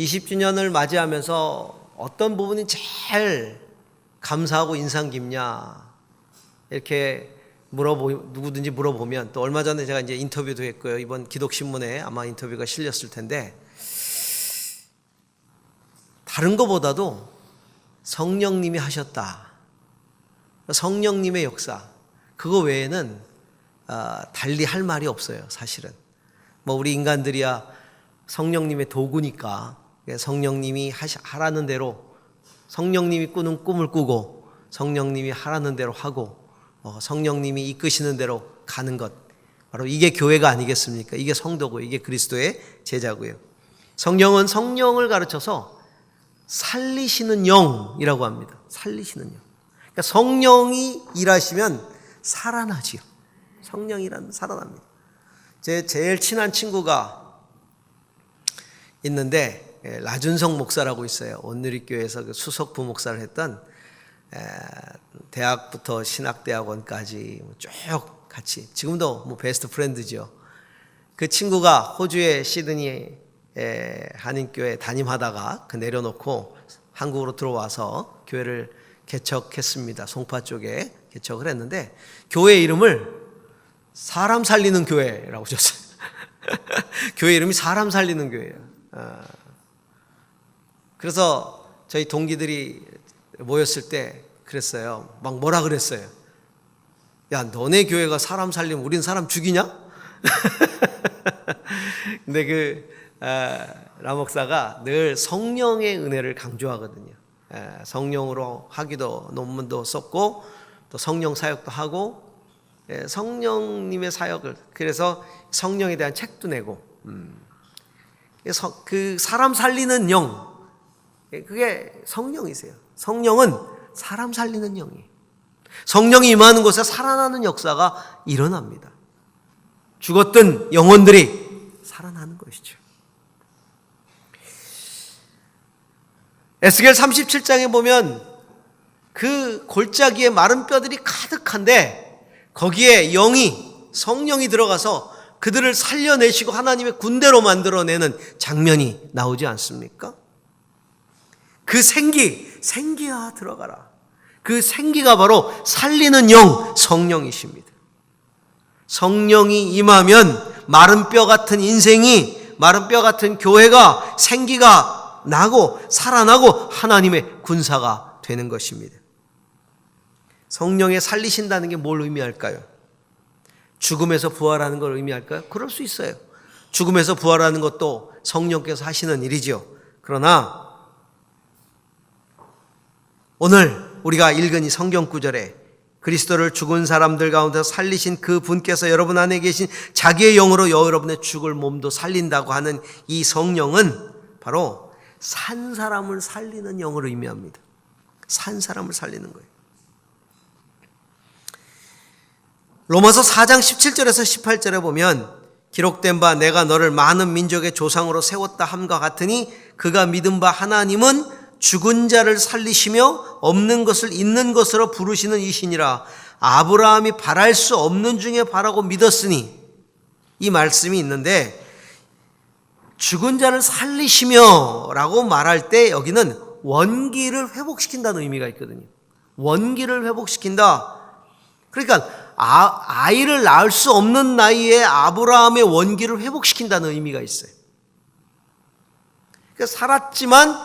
20주년을 맞이하면서 어떤 부분이 제일 감사하고 인상 깊냐 이렇게 누구든지 물어보면, 또 얼마 전에 제가 이제 인터뷰도 했고요. 이번 기독신문에 아마 인터뷰가 실렸을 텐데, 다른 것보다도 성령님이 하셨다. 성령님의 역사. 그거 외에는 달리 할 말이 없어요, 사실은. 뭐 우리 인간들이야 성령님의 도구니까 성령님이 하라는 대로, 성령님이 꾸는 꿈을 꾸고 성령님이 하라는 대로 하고 성령님이 이끄시는 대로 가는 것, 바로 이게 교회가 아니겠습니까? 이게 성도고 이게 그리스도의 제자고요. 성령은 성령을 가르쳐서 살리시는 영이라고 합니다. 살리시는 영. 그러니까 성령이 일하시면 살아나지요. 성령이란 살아납니다. 제 제일 친한 친구가 있는데, 라준성 목사라고 있어요. 온누리교회에서 그 수석 부목사를 했던, 대학부터 신학대학원까지 쭉 같이, 지금도 뭐 베스트 프렌드죠. 그 친구가 호주의 시드니 한인교회 담임하다가 내려놓고 한국으로 들어와서 교회를 개척했습니다. 송파 쪽에 개척을 했는데, 교회 이름을 사람 살리는 교회라고 줬어요. 교회 이름이 사람 살리는 교회예요. 그래서 저희 동기들이 모였을 때 그랬어요. 막 뭐라 그랬어요. 야, 너네 교회가 사람 살리면 우린 사람 죽이냐? 근데 라 목사가 늘 성령의 은혜를 강조하거든요. 성령으로 하기도 논문도 썼고 또 성령 사역도 하고, 성령님의 사역을, 그래서 성령에 대한 책도 내고, 그 사람 살리는 영, 그게 성령이세요. 성령은 사람 살리는 영이에요. 성령이 임하는 곳에 살아나는 역사가 일어납니다. 죽었던 영혼들이 살아나는 것이죠. 에스겔 37장에 보면 그 골짜기에 마른 뼈들이 가득한데, 거기에 성령이 들어가서 그들을 살려내시고 하나님의 군대로 만들어내는 장면이 나오지 않습니까? 그 생기야 들어가라. 그 생기가 바로 살리는 영, 성령이십니다. 성령이 임하면 마른 뼈 같은 인생이, 마른 뼈 같은 교회가 생기가 나고 살아나고 하나님의 군사가 되는 것입니다. 성령에 살리신다는 게 뭘 의미할까요? 죽음에서 부활하는 걸 의미할까요? 그럴 수 있어요. 죽음에서 부활하는 것도 성령께서 하시는 일이죠. 그러나 오늘 우리가 읽은 이 성경 구절에 그리스도를 죽은 사람들 가운데 살리신 그 분께서 여러분 안에 계신 자기의 영으로 여러분의 죽을 몸도 살린다고 하는 이 성령은 바로 산 사람을 살리는 영을 의미합니다. 산 사람을 살리는 거예요. 로마서 4장 17절에서 18절에 보면, 기록된 바 내가 너를 많은 민족의 조상으로 세웠다 함과 같으니 그가 믿은 바 하나님은 죽은 자를 살리시며 없는 것을 있는 것으로 부르시는 이시니라. 아브라함이 바랄 수 없는 중에 바라고 믿었으니, 이 말씀이 있는데, 죽은 자를 살리시며 라고 말할 때 여기는 원기를 회복시킨다는 의미가 있거든요. 원기를 회복시킨다. 그러니까 아이를 낳을 수 없는 나이에 아브라함의 원기를 회복시킨다는 의미가 있어요. 그러니까 살았지만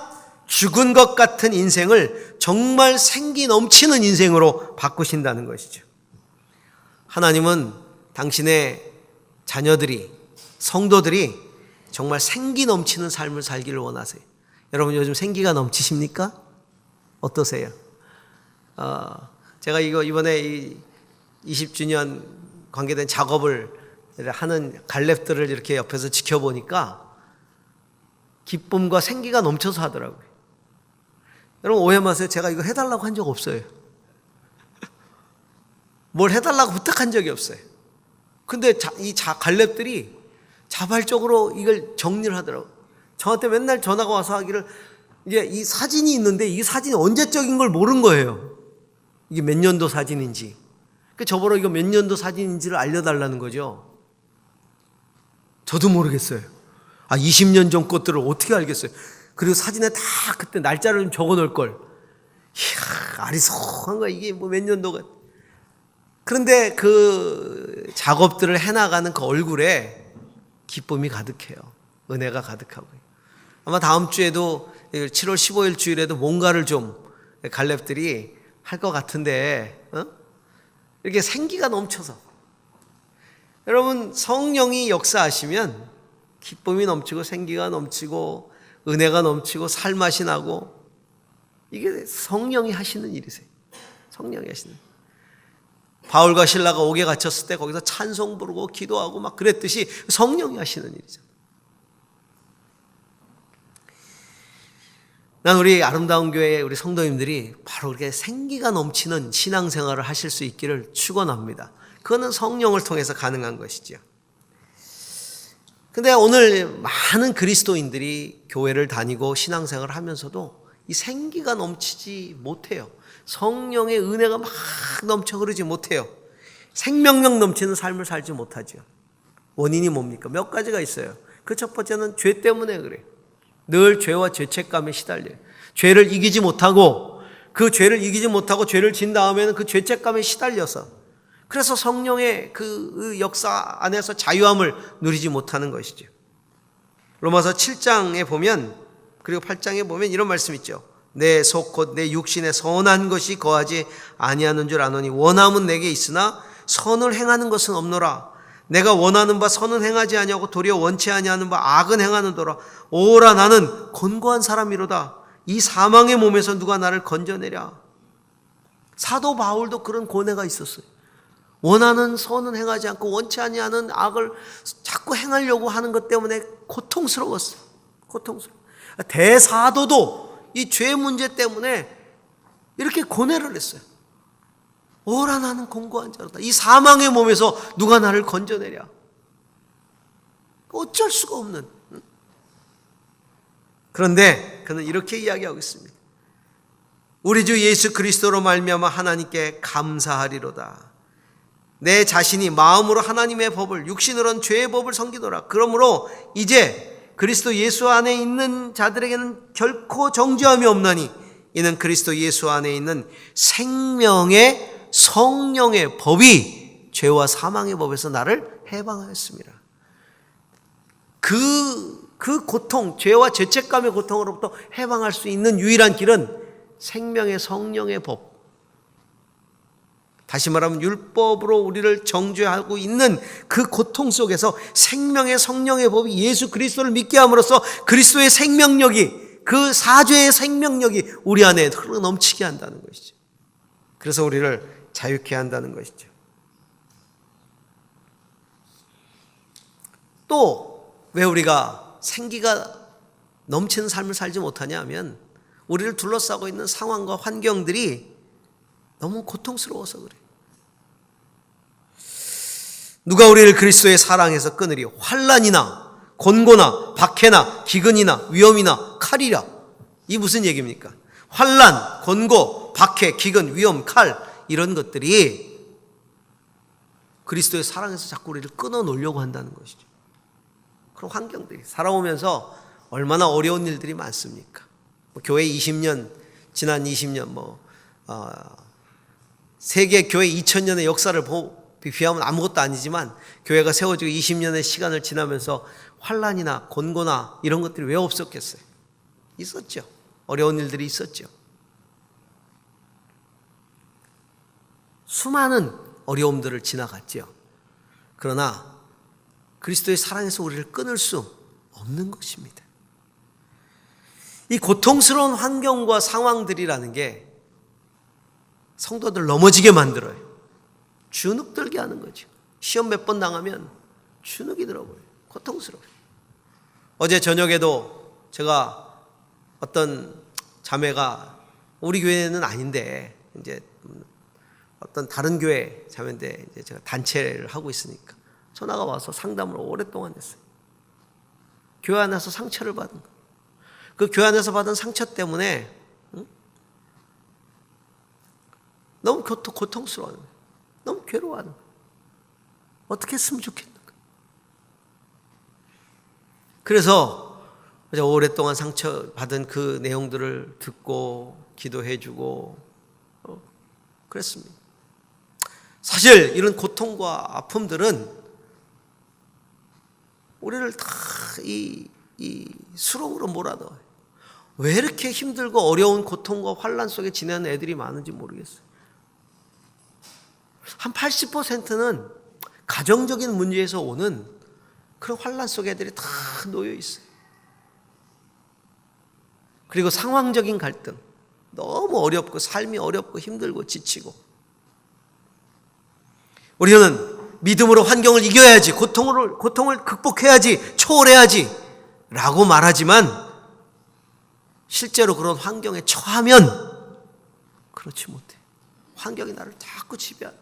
죽은 것 같은 인생을 정말 생기 넘치는 인생으로 바꾸신다는 것이죠. 하나님은 당신의 자녀들이, 성도들이 정말 생기 넘치는 삶을 살기를 원하세요. 여러분 요즘 생기가 넘치십니까? 어떠세요? 제가 이번에 20주년 관계된 작업을 하는 갈렙들을 이렇게 옆에서 지켜보니까 기쁨과 생기가 넘쳐서 하더라고요. 여러분 오해 마세요. 제가 이거 해달라고 한 적 없어요. 뭘 해달라고 부탁한 적이 없어요. 근데 이 갈렙들이 자발적으로 이걸 정리를 하더라고요. 저한테 맨날 전화가 와서 하기를, 이제 이 사진이 있는데 이 사진이 언제적인 걸 모르는 거예요. 이게 몇 년도 사진인지. 저보러 이거 몇 년도 사진인지를 알려달라는 거죠. 저도 모르겠어요. 20년 전 것들을 어떻게 알겠어요. 그리고 사진에 다 그때 날짜를 좀 적어 놓을 걸. 이야, 아리송한 거야. 이게 뭐 몇 년도가. 그런데 그 작업들을 해나가는 그 얼굴에 기쁨이 가득해요. 은혜가 가득하고요. 아마 다음 주에도 7월 15일 주일에도 뭔가를 좀 갈렙들이 할 것 같은데, 이렇게 생기가 넘쳐서. 여러분, 성령이 역사하시면 기쁨이 넘치고 생기가 넘치고 은혜가 넘치고 살맛이 나고, 이게 성령이 하시는 일이세요. 성령이 하시는. 바울과 신라가 옥에 갇혔을 때 거기서 찬송 부르고 기도하고 막 그랬듯이 성령이 하시는 일이죠. 난 우리 아름다운 교회 우리 성도님들이 바로 그렇게 생기가 넘치는 신앙생활을 하실 수 있기를 축원합니다. 그거는 성령을 통해서 가능한 것이죠. 근데 오늘 많은 그리스도인들이 교회를 다니고 신앙생활을 하면서도 이 생기가 넘치지 못해요. 성령의 은혜가 막 넘쳐 흐르지 못해요. 생명력 넘치는 삶을 살지 못하죠. 원인이 뭡니까? 몇 가지가 있어요. 그 첫 번째는 죄 때문에 그래요. 늘 죄와 죄책감에 시달려요. 죄를 이기지 못하고 그 죄를 이기지 못하고 죄를 진 다음에는 그 죄책감에 시달려서, 그래서 성령의 그 역사 안에서 자유함을 누리지 못하는 것이죠. 로마서 7장에 보면, 그리고 8장에 보면 이런 말씀 있죠. 내 속 곧 내 육신에 선한 것이 거하지 아니하는 줄 아노니 원함은 내게 있으나 선을 행하는 것은 없노라. 내가 원하는 바 선은 행하지 아니하고 도리어 원치 아니하는 바 악은 행하는도라. 오라 나는 곤고한 사람이로다. 이 사망의 몸에서 누가 나를 건져내랴. 사도 바울도 그런 고뇌가 있었어요. 원하는 선은 행하지 않고 원치 아니하는 악을 자꾸 행하려고 하는 것 때문에 고통스러웠어요. 고통스러워. 대사도도 이 죄 문제 때문에 이렇게 고뇌를 했어요. 오라 나는 공고한 자로다. 이 사망의 몸에서 누가 나를 건져내랴. 어쩔 수가 없는. 그런데 그는 이렇게 이야기하고 있습니다. 우리 주 예수 그리스도로 말미암아 하나님께 감사하리로다. 내 자신이 마음으로 하나님의 법을, 육신으로는 죄의 법을 섬기노라. 그러므로 이제 그리스도 예수 안에 있는 자들에게는 결코 정죄함이 없나니 이는 그리스도 예수 안에 있는 생명의 성령의 법이 죄와 사망의 법에서 나를 해방하였습니다. 그 고통, 죄와 죄책감의 고통으로부터 해방할 수 있는 유일한 길은 생명의 성령의 법. 다시 말하면 율법으로 우리를 정죄하고 있는 그 고통 속에서 생명의 성령의 법이 예수 그리스도를 믿게 함으로써 그리스도의 생명력이, 그 사죄의 생명력이 우리 안에 흘러 넘치게 한다는 것이죠. 그래서 우리를 자유케 한다는 것이죠. 또 왜 우리가 생기가 넘치는 삶을 살지 못하냐 하면 우리를 둘러싸고 있는 상황과 환경들이 너무 고통스러워서 그래요. 누가 우리를 그리스도의 사랑에서 끊으리? 환난이나 곤고나 박해나 기근이나 위험이나 칼이라. 이 무슨 얘기입니까? 환난, 곤고, 박해, 기근, 위험, 칼, 이런 것들이 그리스도의 사랑에서 자꾸 우리를 끊어놓으려고 한다는 것이죠. 그런 환경들이 살아오면서 얼마나 어려운 일들이 많습니까? 교회 20년, 지난 20년, 세계 교회 2000년의 역사를 비하면 아무것도 아니지만 교회가 세워지고 20년의 시간을 지나면서 환난이나 곤고나 이런 것들이 왜 없었겠어요? 있었죠. 어려운 일들이 있었죠. 수많은 어려움들을 지나갔죠. 그러나 그리스도의 사랑에서 우리를 끊을 수 없는 것입니다. 이 고통스러운 환경과 상황들이라는 게 성도들 넘어지게 만들어요. 주눅들게 하는 거죠. 시험 몇 번 당하면 주눅이 들어버려요. 고통스러워요. 어제 저녁에도 제가 어떤 자매가 우리 교회는 아닌데 이제 어떤 다른 교회 자매인데 이제 제가 단체를 하고 있으니까 전화가 와서 상담을 오랫동안 했어요. 교회 안에서 상처를 받은 거. 그 교회 안에서 받은 상처 때문에 너무 고통스러워하는 거예요. 너무 괴로워하는 거예요. 어떻게 했으면 좋겠는가. 그래서 오랫동안 상처받은 그 내용들을 듣고 기도해주고 그랬습니다. 사실 이런 고통과 아픔들은 우리를 다 이 수렁으로 몰아넣어요. 왜 이렇게 힘들고 어려운 고통과 환난 속에 지내는 애들이 많은지 모르겠어요. 한 80%는 가정적인 문제에서 오는 그런 환난 속에 애들이 다 놓여 있어요. 그리고 상황적인 갈등, 너무 어렵고 삶이 어렵고 힘들고 지치고, 우리는 믿음으로 환경을 이겨야지, 고통을 극복해야지, 초월해야지 라고 말하지만 실제로 그런 환경에 처하면 그렇지 못해. 환경이 나를 자꾸 지배하는,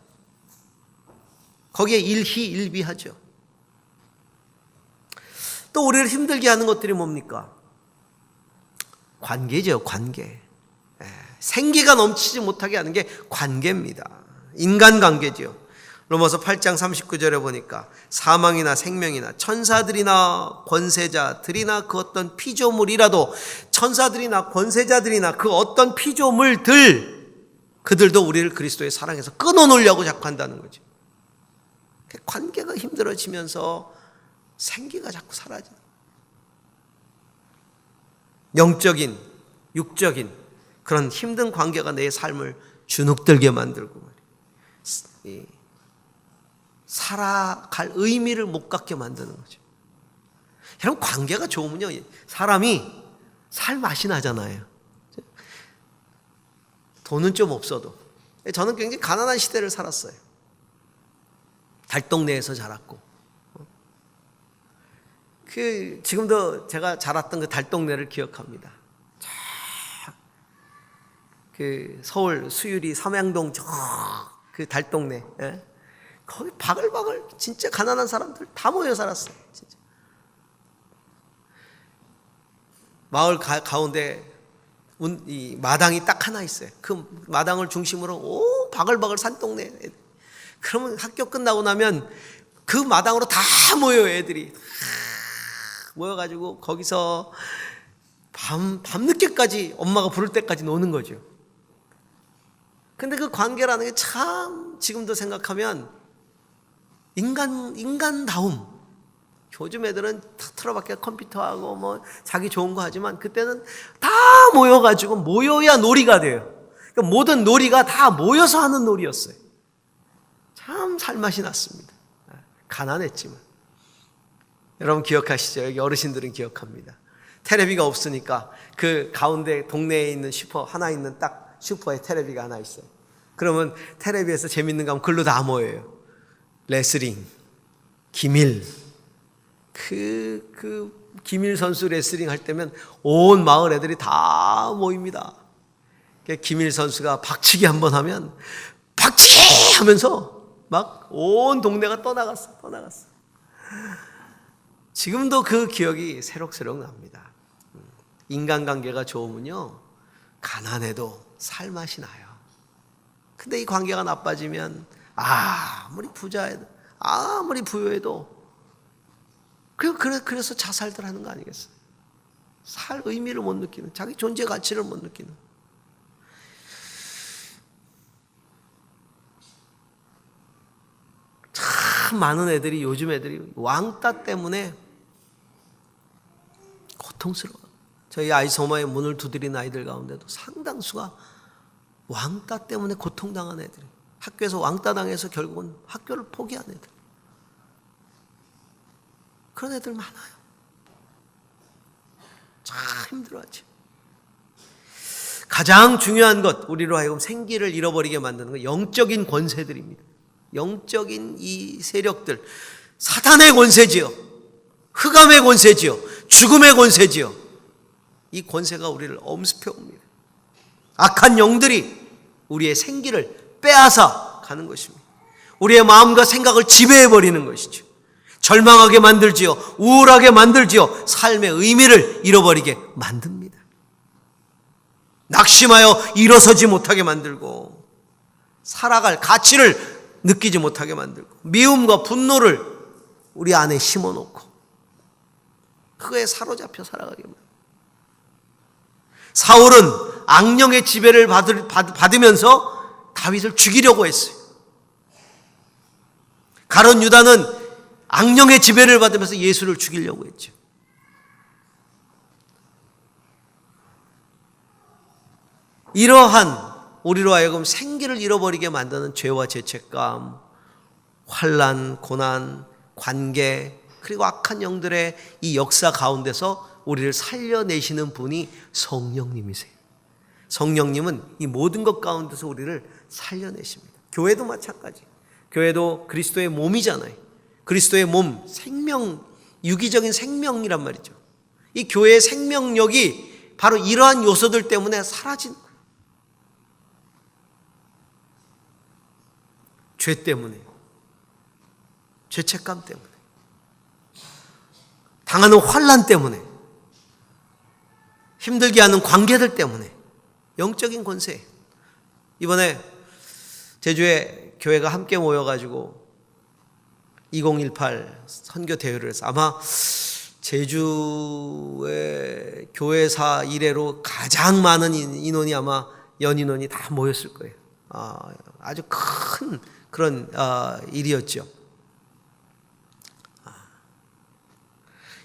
거기에 일희일비하죠. 또 우리를 힘들게 하는 것들이 뭡니까? 관계죠, 관계. 생기가 넘치지 못하게 하는 게 관계입니다. 인간관계죠. 로마서 8장 39절에 보니까 사망이나 생명이나 천사들이나 권세자들이나 그 어떤 피조물이라도, 천사들이나 권세자들이나 그 어떤 피조물들, 그들도 우리를 그리스도의 사랑에서 끊어놓으려고 자꾸 한다는 거죠. 관계가 힘들어지면서 생기가 자꾸 사라지는, 영적인, 육적인 그런 힘든 관계가 내 삶을 주눅들게 만들고 살아갈 의미를 못 갖게 만드는 거죠. 여러분, 관계가 좋으면요, 사람이 살 맛이 나잖아요. 돈은 좀 없어도. 저는 굉장히 가난한 시대를 살았어요. 달동네에서 자랐고, 지금도 제가 자랐던 그 달동네를 기억합니다. 서울 수유리 삼양동 그 달동네, 거기 바글바글 진짜 가난한 사람들 다 모여 살았어요. 진짜. 마을 가운데 이 마당이 딱 하나 있어요. 그 마당을 중심으로 바글바글 산동네. 그러면 학교 끝나고 나면 그 마당으로 다 모여요. 애들이 모여가지고 거기서 밤늦게까지 엄마가 부를 때까지 노는 거죠. 근데 그 관계라는 게 참 지금도 생각하면 인간다움. 요즘 애들은 탁 틀어박혀 컴퓨터하고 뭐 자기 좋은 거 하지만 그때는 다 모여가지고 모여야 놀이가 돼요. 그러니까 모든 놀이가 다 모여서 하는 놀이였어요. 참 살맛이 났습니다. 가난했지만. 여러분 기억하시죠? 여기 어르신들은 기억합니다. 텔레비가 없으니까 그 가운데 동네에 있는 슈퍼 하나 있는 딱 슈퍼에 텔레비가 하나 있어요. 그러면 텔레비에서 재밌는 거 하면 글로 다 모여요. 레슬링, 김일. 김일 선수 레슬링 할 때면 온 마을 애들이 다 모입니다. 김일 선수가 박치기 한번 하면 박치기 하면서 막 온 동네가 떠나갔어. 지금도 그 기억이 새록새록 납니다. 인간관계가 좋으면요, 가난해도 살맛이 나요. 근데 이 관계가 나빠지면 아무리 부자해도, 아무리 부유해도 그래서 자살들 하는 거 아니겠어요? 살 의미를 못 느끼는, 자기 존재 가치를 못 느끼는. 참 많은 애들이, 요즘 애들이 왕따 때문에 고통스러워요. 저희 아이소마의 문을 두드린 아이들 가운데도 상당수가 왕따 때문에 고통당한 애들이, 학교에서 왕따 당해서 결국은 학교를 포기한 애들, 그런 애들 많아요. 참 힘들어하죠. 가장 중요한 것, 우리로 하여금 생기를 잃어버리게 만드는 건 영적인 권세들입니다. 영적인 이 세력들, 사탄의 권세지요, 흑암의 권세지요, 죽음의 권세지요. 이 권세가 우리를 엄습해 옵니다. 악한 영들이 우리의 생기를 빼앗아 가는 것입니다. 우리의 마음과 생각을 지배해버리는 것이죠. 절망하게 만들지요, 우울하게 만들지요, 삶의 의미를 잃어버리게 만듭니다. 낙심하여 일어서지 못하게 만들고, 살아갈 가치를 느끼지 못하게 만들고, 미움과 분노를 우리 안에 심어놓고, 그거에 사로잡혀 살아가게 만들어요. 사울은 악령의 지배를 받으면서 다윗을 죽이려고 했어요. 가룟 유다는 악령의 지배를 받으면서 예수를 죽이려고 했죠. 이러한 우리로 하여금 생기를 잃어버리게 만드는 죄와 죄책감, 환난, 고난, 관계, 그리고 악한 영들의 이 역사 가운데서 우리를 살려내시는 분이 성령님이세요. 성령님은 이 모든 것 가운데서 우리를 살려내십니다. 교회도 마찬가지. 교회도 그리스도의 몸이잖아요. 그리스도의 몸, 생명, 유기적인 생명이란 말이죠. 이 교회의 생명력이 바로 이러한 요소들 때문에 사라진 거예요. 죄 때문에, 죄책감 때문에, 당하는 환난 때문에, 힘들게 하는 관계들 때문에, 영적인 권세. 이번에 제주에 교회가 함께 모여가지고 2018 선교 대회를 해서 아마 제주의 교회사 이래로 가장 많은 인원이 아마 연인원이 다 모였을 거예요. 아주 큰 그런 일이었죠.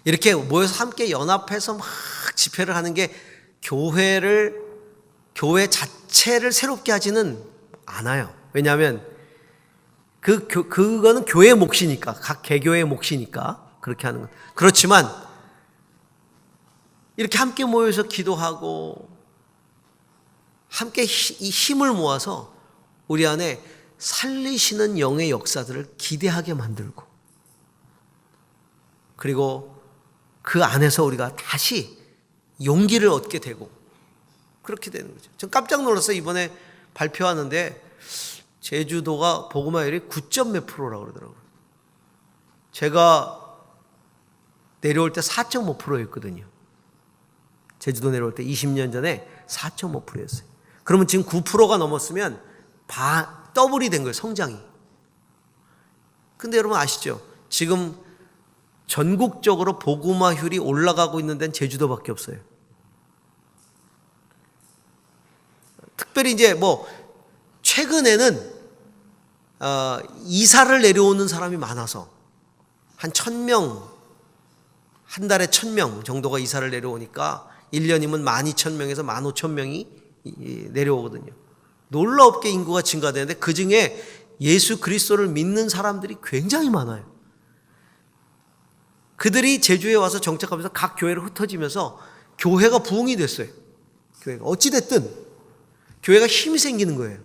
이렇게 모여서 함께 연합해서 막 집회를 하는 게 교회 자체를 새롭게 하지는 않아요. 왜냐하면 그거는 교회의 몫이니까, 각 개교의 몫이니까 그렇게 하는 거. 그렇지만 이렇게 함께 모여서 기도하고 함께 이 힘을 모아서 우리 안에 살리시는 영의 역사들을 기대하게 만들고, 그리고 그 안에서 우리가 다시 용기를 얻게 되고 그렇게 되는 거죠. 전 깜짝 놀랐어요. 이번에 발표하는데 제주도가 복음화율이 9점 몇 프로라고 그러더라고요. 제가 내려올 때 4.5%였거든요. 제주도 내려올 때 20년 전에 4.5%였어요. 그러면 지금 9%가 넘었으면 더블이 된 거예요, 성장이. 근데 여러분 아시죠? 지금 전국적으로 복음화율이 올라가고 있는 데는 제주도밖에 없어요. 특별히 이제 최근에는 이사를 내려오는 사람이 많아서 한 1,000명, 한 달에 1,000명 정도가 이사를 내려오니까 1년이면 12,000명에서 15,000명이 내려오거든요. 놀랍게 인구가 증가되는데 그중에 예수 그리스도를 믿는 사람들이 굉장히 많아요. 그들이 제주에 와서 정착하면서 각 교회로 흩어지면서 교회가 부흥이 됐어요. 교회가 어찌됐든 교회가 힘이 생기는 거예요.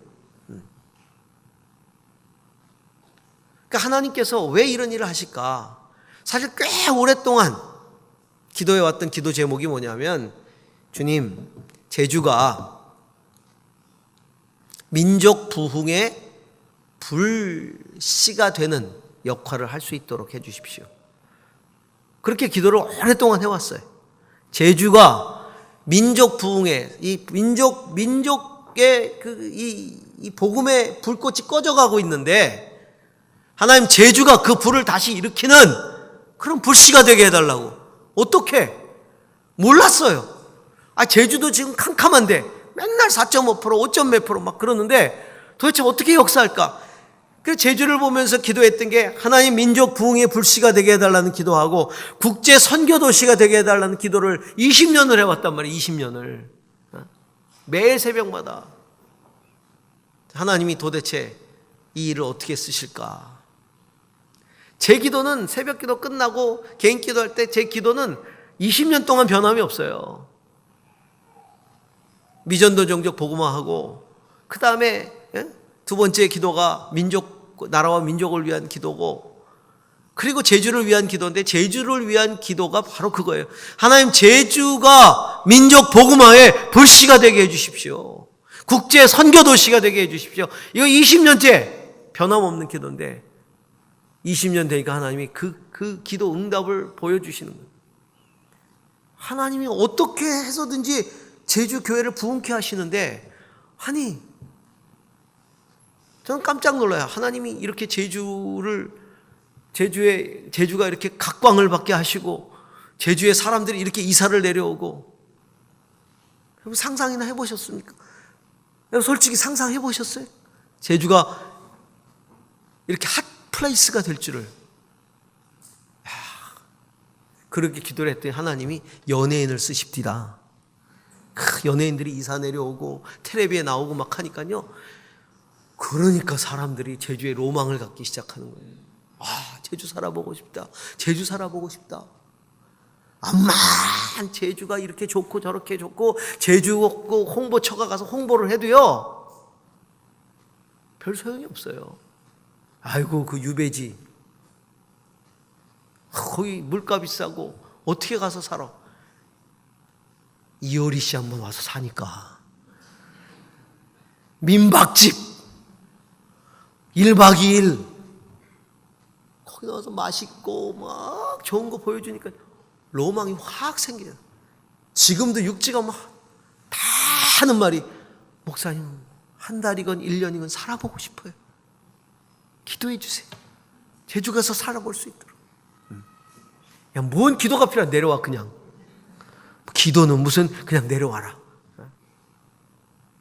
그러니까 하나님께서 왜 이런 일을 하실까? 사실 꽤 오랫동안 기도해 왔던 기도 제목이 뭐냐면, 주님, 제주가 민족 부흥의 불씨가 되는 역할을 할 수 있도록 해 주십시오. 그렇게 기도를 오랫동안 해왔어요. 제주가 민족 부흥의 이 민족의 이 복음의 불꽃이 꺼져가고 있는데, 하나님, 제주가 그 불을 다시 일으키는 그런 불씨가 되게 해달라고. 어떻게? 몰랐어요. 제주도 지금 캄캄한데 맨날 4.5%, 5점 몇 프로 막 그러는데 도대체 어떻게 역사할까? 그래서 제주를 보면서 기도했던 게, 하나님, 민족 부흥의 불씨가 되게 해달라는 기도하고 국제 선교도시가 되게 해달라는 기도를 20년을 해왔단 말이에요. 20년을. 매일 새벽마다. 하나님이 도대체 이 일을 어떻게 쓰실까? 제 기도는 새벽 기도 끝나고 개인 기도할 때 제 기도는 20년 동안 변함이 없어요. 미전도 종족 복음화하고, 그 다음에 두 번째 기도가 나라와 민족을 위한 기도고, 그리고 제주를 위한 기도인데, 제주를 위한 기도가 바로 그거예요. 하나님, 제주가 민족 복음화의 불씨가 되게 해주십시오. 국제 선교도시가 되게 해주십시오. 이거 20년째 변함없는 기도인데 20년 되니까 하나님이 그 기도 응답을 보여주시는 거예요. 하나님이 어떻게 해서든지 제주 교회를 부흥케 하시는데, 저는 깜짝 놀라요. 하나님이 이렇게 제주가 이렇게 각광을 받게 하시고 제주에 사람들이 이렇게 이사를 내려오고, 여러분 상상이나 해보셨습니까? 여러분 솔직히 상상해보셨어요? 제주가 이렇게 핫 플레이스가 될 줄을. 그렇게 기도를 했더니 하나님이 연예인을 쓰십디다. 연예인들이 이사 내려오고 텔레비에 나오고 막 하니까요. 그러니까 사람들이 제주에 로망을 갖기 시작하는 거예요. 제주 살아보고 싶다. 제주 살아보고 싶다. 암만 제주가 이렇게 좋고 저렇게 좋고 제주 홍보처가 가서 홍보를 해도요. 별 소용이 없어요. 아이고 그 유배지. 거기 물가 비싸고 어떻게 가서 살아? 이효리 씨 한번 와서 사니까 민박집 1박 2일 거기 나와서 맛있고 막 좋은 거 보여주니까 로망이 확 생겨요. 지금도 육지가 막 다 하는 말이 목사님 한 달이건 1년이건 살아보고 싶어요. 기도해 주세요. 제주 가서 살아볼 수 있도록. 야, 뭔 기도가 필요해? 내려와 그냥. 기도는 무슨 그냥 내려와라.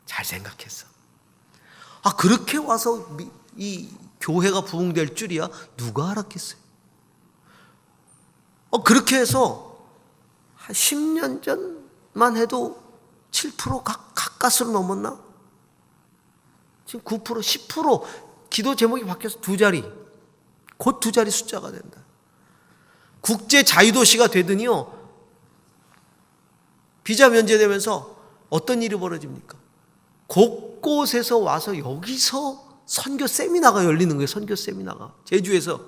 잘 생각했어. 그렇게 와서 이 교회가 부흥될 줄이야 누가 알았겠어요? 그렇게 해서 한 10년 전만 해도 7% 가까스로 넘었나? 지금 9%, 10% 기도 제목이 바뀌어서 2자리. 곧 2자리 숫자가 된다. 국제 자유도시가 되더니요. 비자 면제되면서 어떤 일이 벌어집니까? 곳곳에서 와서 여기서 선교 세미나가 열리는 거예요. 선교 세미나가. 제주에서.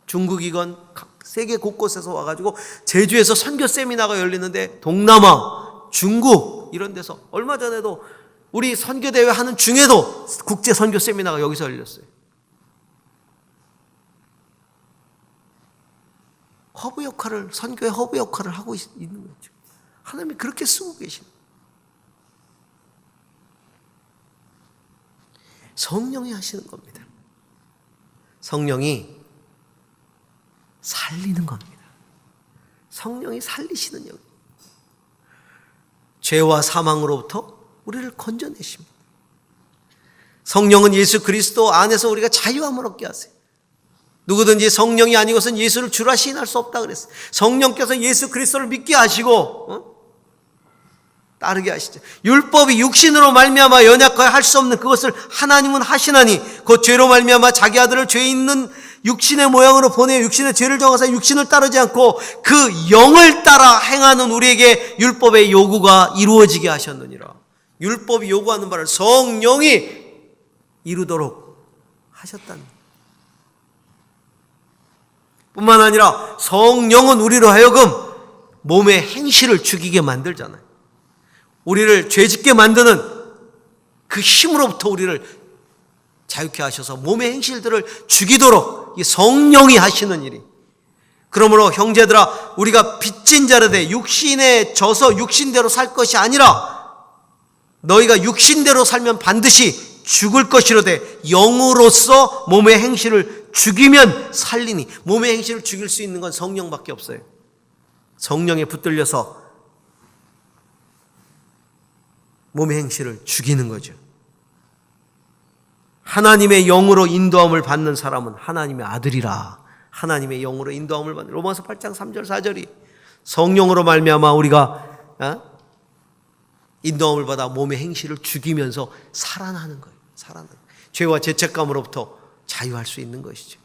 중국이건 세계 곳곳에서 와가지고 제주에서 선교 세미나가 열리는데 동남아, 중국 이런 데서 얼마 전에도 우리 선교대회 하는 중에도 국제 선교 세미나가 여기서 열렸어요. 허브 역할을, 선교의 허브 역할을 하고 있는 거죠. 하나님이 그렇게 쓰고 계십니다. 성령이 하시는 겁니다. 성령이 살리는 겁니다. 성령이 살리시는 영. 죄와 사망으로부터 우리를 건져내십니다. 성령은 예수 그리스도 안에서 우리가 자유함을 얻게 하세요. 누구든지 성령이 아니고선 예수를 주라 시인할 수 없다 그랬어요. 성령께서 예수 그리스도를 믿게 하시고 따르게 하시죠. 율법이 육신으로 말미암아 연약하여 할 수 없는 그것을 하나님은 하시나니 곧 죄로 말미암아 자기 아들을 죄 있는 육신의 모양으로 보내 육신의 죄를 정하사 육신을 따르지 않고 그 영을 따라 행하는 우리에게 율법의 요구가 이루어지게 하셨느니라. 율법이 요구하는 바를 성령이 이루도록 하셨다는 거예요. 뿐만 아니라 성령은 우리로 하여금 몸의 행실을 죽이게 만들잖아요. 우리를 죄짓게 만드는 그 힘으로부터 우리를 자유케 하셔서 몸의 행실들을 죽이도록 이 성령이 하시는 일이. 그러므로 형제들아 우리가 빚진 자르되 육신에 져서 육신대로 살 것이 아니라 너희가 육신대로 살면 반드시 죽을 것이로되 영으로서 몸의 행실을 죽이면 살리니. 몸의 행실을 죽일 수 있는 건 성령밖에 없어요. 성령에 붙들려서 몸의 행실을 죽이는 거죠. 하나님의 영으로 인도함을 받는 사람은 하나님의 아들이라. 하나님의 영으로 인도함을 받는 로마서 8장 3절 4절이 성령으로 말미암아 우리가 인도함을 받아 몸의 행실을 죽이면서 살아나는 거예요. 살아나는 거예요. 죄와 죄책감으로부터 자유할 수 있는 것이죠.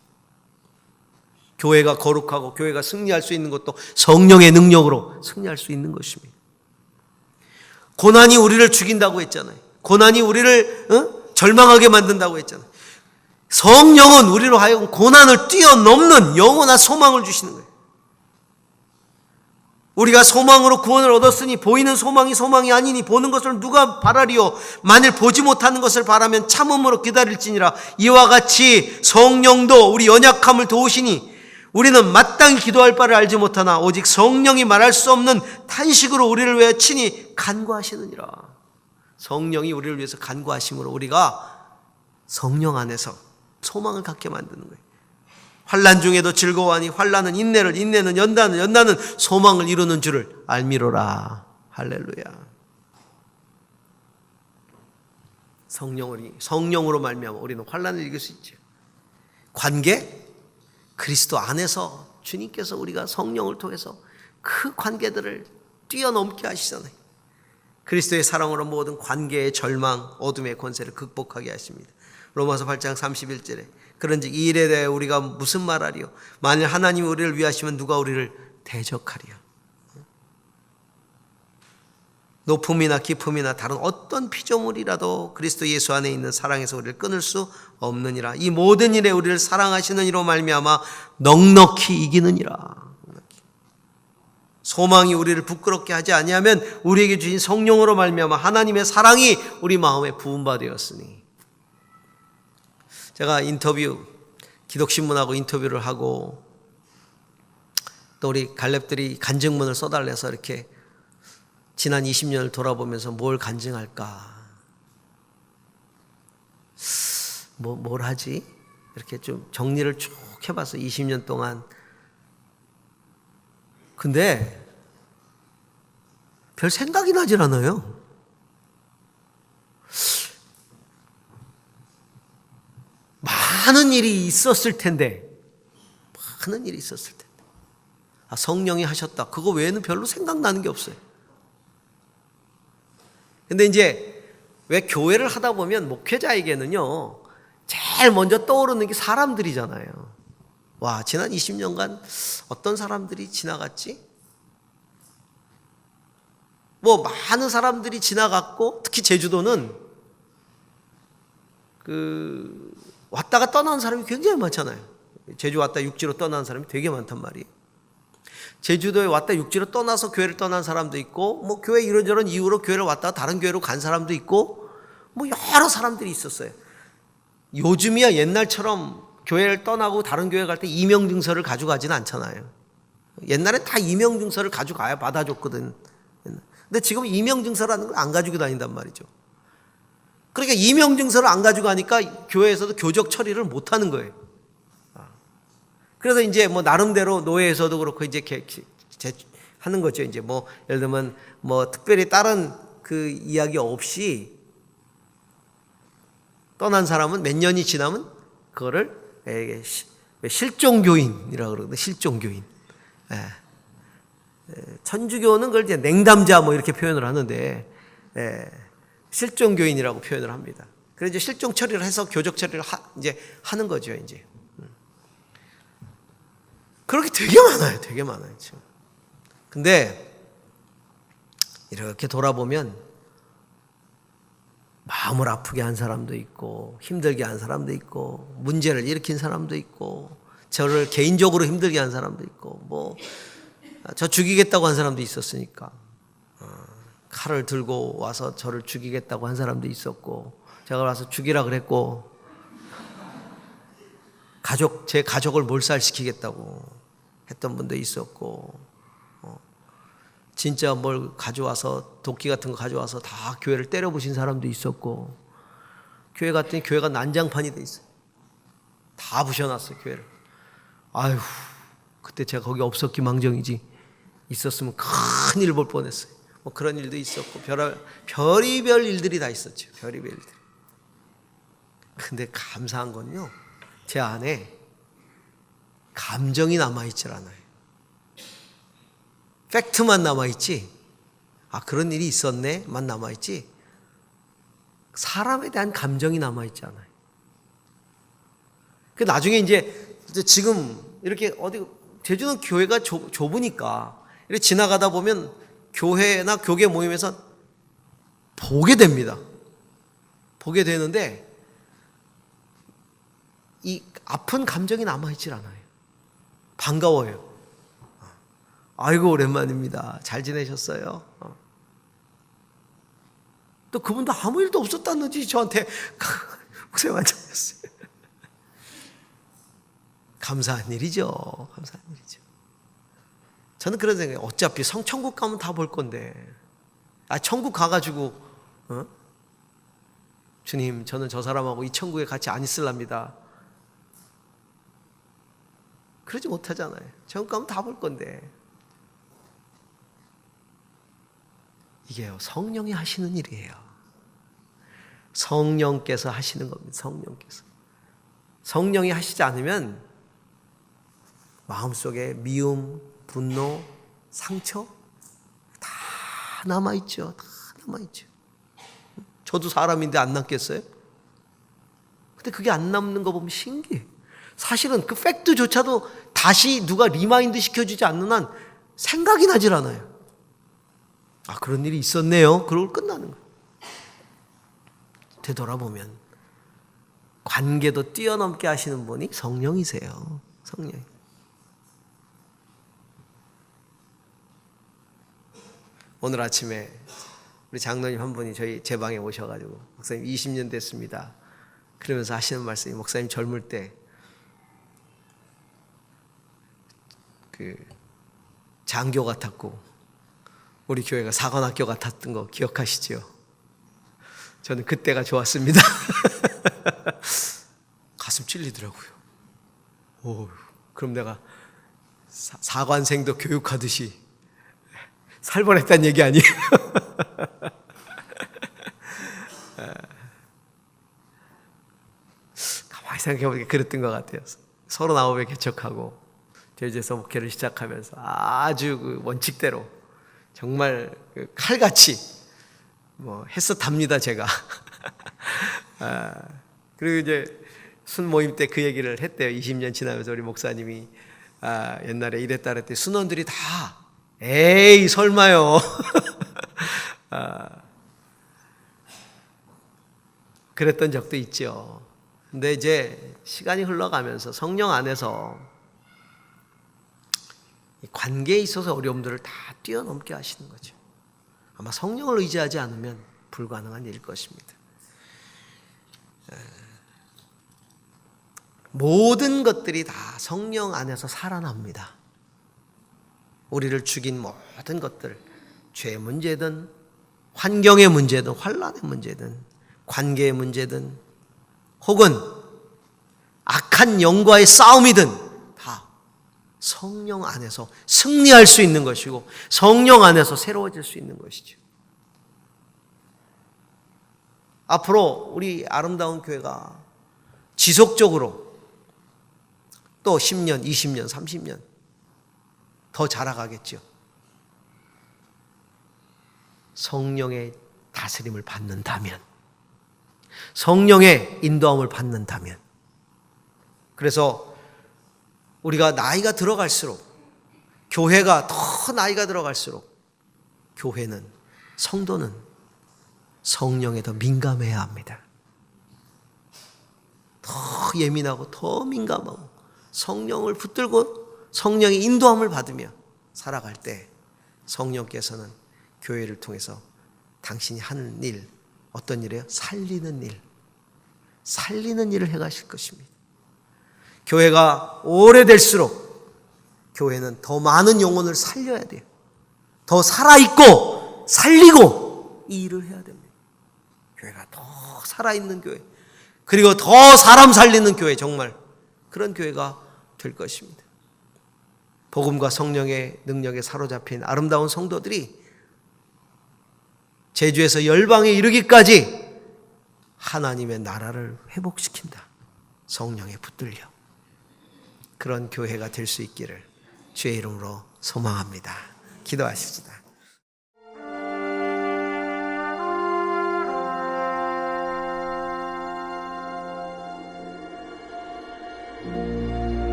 교회가 거룩하고 교회가 승리할 수 있는 것도 성령의 능력으로 승리할 수 있는 것입니다. 고난이 우리를 죽인다고 했잖아요. 고난이 우리를 절망하게 만든다고 했잖아요. 성령은 우리로 하여금 고난을 뛰어넘는 영원한 소망을 주시는 거예요. 우리가 소망으로 구원을 얻었으니 보이는 소망이 소망이 아니니 보는 것을 누가 바라리요. 만일 보지 못하는 것을 바라면 참음으로 기다릴지니라. 이와 같이 성령도 우리 연약함을 도우시니 우리는 마땅히 기도할 바를 알지 못하나 오직 성령이 말할 수 없는 탄식으로 우리를 위해 친히 간구하시느니라. 성령이 우리를 위해서 간구하심으로 우리가 성령 안에서 소망을 갖게 만드는 거예요. 환난 중에도 즐거워하니 환난은 인내를, 인내는 연단을, 연단은 소망을 이루는 줄을 알미로라. 할렐루야. 성령으로 말미암아 우리는 환난을 이길 수 있죠. 관계, 그리스도 안에서 주님께서 우리가 성령을 통해서 그 관계들을 뛰어넘게 하시잖아요. 그리스도의 사랑으로 모든 관계의 절망, 어둠의 권세를 극복하게 하십니다. 로마서 8장 31절에 그런즉 이 일에 대해 우리가 무슨 말하리요? 만일 하나님이 우리를 위하시면 누가 우리를 대적하리요? 높음이나 깊음이나 다른 어떤 피조물이라도 그리스도 예수 안에 있는 사랑에서 우리를 끊을 수 없느니라. 이 모든 일에 우리를 사랑하시는 이로 말미암아 넉넉히 이기느니라. 소망이 우리를 부끄럽게 하지 아니하면 우리에게 주신 성령으로 말미암아 하나님의 사랑이 우리 마음에 부음바 되었으니. 제가 기독신문하고 인터뷰를 하고 또 우리 갈렙들이 간증문을 써달래서 이렇게 지난 20년을 돌아보면서 뭘 간증할까? 뭘 하지? 이렇게 좀 정리를 쭉 해봤어. 20년 동안. 근데 별 생각이 나질 않아요. 많은 일이 있었을 텐데. 성령이 하셨다. 그거 외에는 별로 생각나는 게 없어요. 근데 이제 왜 교회를 하다 보면 목회자에게는요, 제일 먼저 떠오르는 게 사람들이잖아요. 와, 지난 20년간 어떤 사람들이 지나갔지? 뭐 많은 사람들이 지나갔고, 특히 제주도는 왔다가 떠나는 사람이 굉장히 많잖아요. 제주 왔다 육지로 떠나는 사람이 되게 많단 말이에요. 제주도에 왔다 육지로 떠나서 교회를 떠난 사람도 있고, 뭐 교회 이런저런 이유로 교회를 왔다가 다른 교회로 간 사람도 있고, 뭐 여러 사람들이 있었어요. 요즘이야 옛날처럼 교회를 떠나고 다른 교회 갈 때 이명증서를 가져가지는 않잖아요. 옛날에 다 이명증서를 가져가야 받아줬거든. 근데 지금 이명증서라는 걸 안 가지고 다닌단 말이죠. 그러니까 이명증서를 안 가지고 가니까 교회에서도 교적 처리를 못 하는 거예요. 그래서 이제 뭐 나름대로 노예에서도 그렇고 이제 하는 거죠. 이제 뭐 예를 들면 뭐 특별히 다른 그 이야기 없이 떠난 사람은 몇 년이 지나면 그거를 실종교인이라고 그러거든요. 실종교인. 천주교는 그걸 이제 냉담자 뭐 이렇게 표현을 하는데 실종교인이라고 표현을 합니다. 그래서 이제 실종 처리를 해서 교적 처리를 이제 하는 거죠. 이제. 그렇게 되게 많아요, 지금. 근데 이렇게 돌아보면 마음을 아프게 한 사람도 있고 힘들게 한 사람도 있고 문제를 일으킨 사람도 있고 저를 개인적으로 힘들게 한 사람도 있고 뭐 저 죽이겠다고 한 사람도 있었으니까 칼을 들고 와서 저를 죽이겠다고 한 사람도 있었고 제가 와서 죽이라 그랬고 제 가족을 몰살시키겠다고 했던 분도 있었고 진짜 뭘 가져와서 도끼 같은 거 가져와서 다 교회를 때려부신 사람도 있었고 교회 갔더니 교회가 난장판이 돼 있어요. 다 부셔놨어요, 교회를. 아휴, 그때 제가 거기 없었기 망정이지 있었으면 큰일 볼 뻔했어요. 뭐 그런 일도 있었고 별의별 일들이 다 있었죠. 별의별 일들. 근데 감사한 건요, 제 안에 감정이 남아있질 않아요. 팩트만 남아있지, 그런 일이 있었네만 남아있지, 사람에 대한 감정이 남아있지 않아요. 그 나중에 이제 지금 이렇게 제주는 교회가 좁으니까 이렇게 지나가다 보면 교회나 교계 모임에서 보게 됩니다. 보게 되는데 이 아픈 감정이 남아있질 않아요. 반가워요. 아이고 오랜만입니다. 잘 지내셨어요? 또 그분도 아무 일도 없었다는지 저한테 고생 많으셨어요. 감사한 일이죠. 감사한 일이죠. 저는 그런 생각이에요. 어차피 천국 가면 다 볼 건데 천국 가가지고 주님 저는 저 사람하고 이 천국에 같이 안 있을랍니다. 그러지 못하잖아요. 저녁 가면 다 볼 건데. 이게요, 성령이 하시는 일이에요. 성령께서 하시는 겁니다. 성령께서. 성령이 하시지 않으면 마음속에 미움, 분노, 상처 다 남아있죠. 다 남아있죠. 저도 사람인데 안 남겠어요? 근데 그게 안 남는 거 보면 신기해. 사실은 그 팩트조차도 다시 누가 리마인드 시켜주지 않는 한 생각이 나질 않아요. 아, 그런 일이 있었네요. 그러고 끝나는 거예요. 되돌아보면 관계도 뛰어넘게 하시는 분이 성령이세요. 성령. 오늘 아침에 우리 장로님 한 분이 제 방에 오셔가지고 목사님 20년 됐습니다. 그러면서 하시는 말씀이, 목사님 젊을 때 그 장교 같았고 우리 교회가 사관학교 같았던 거 기억하시죠? 저는 그때가 좋았습니다. 가슴 찔리더라고요. 오, 그럼 내가 사관생도 교육하듯이 살벌했다는 얘기 아니에요? 가만히 생각해보니까 그랬던 것 같아요. 39에 개척하고 제주에서 목회를 시작하면서 아주 그 원칙대로 정말 그 칼같이 했었답니다, 제가. 그리고 이제 순 모임 때 그 얘기를 했대요. 20년 지나면서 우리 목사님이 옛날에 이랬다 그랬더니 순원들이 다 에이 설마요. 그랬던 적도 있죠. 근데 이제 시간이 흘러가면서 성령 안에서 관계에 있어서 어려움들을 다 뛰어넘게 하시는 거죠. 아마 성령을 의지하지 않으면 불가능한 일일 것입니다. 모든 것들이 다 성령 안에서 살아납니다. 우리를 죽인 모든 것들, 죄의 문제든 환경의 문제든 환난의 문제든 관계의 문제든 혹은 악한 영과의 싸움이든 다 성령 안에서 승리할 수 있는 것이고 성령 안에서 새로워질 수 있는 것이죠. 앞으로 우리 아름다운 교회가 지속적으로 또 10년, 20년, 30년 더 자라가겠죠. 성령의 다스림을 받는다면, 성령의 인도함을 받는다면. 그래서 우리가 나이가 들어갈수록, 교회가 더 나이가 들어갈수록 교회는, 성도는 성령에 더 민감해야 합니다. 더 예민하고 더 민감하고 성령을 붙들고 성령의 인도함을 받으며 살아갈 때 성령께서는 교회를 통해서 당신이 하는 일, 어떤 일이에요? 살리는 일, 살리는 일을 해가실 것입니다. 교회가 오래될수록 교회는 더 많은 영혼을 살려야 돼요. 더 살아있고 살리고 이 일을 해야 됩니다. 교회가 더 살아있는 교회, 그리고 더 사람 살리는 교회, 정말 그런 교회가 될 것입니다. 복음과 성령의 능력에 사로잡힌 아름다운 성도들이 제주에서 열방에 이르기까지 하나님의 나라를 회복시킨다. 성령에 붙들려. 그런 교회가 될 수 있기를 주의 이름으로 소망합니다. 기도하십시다.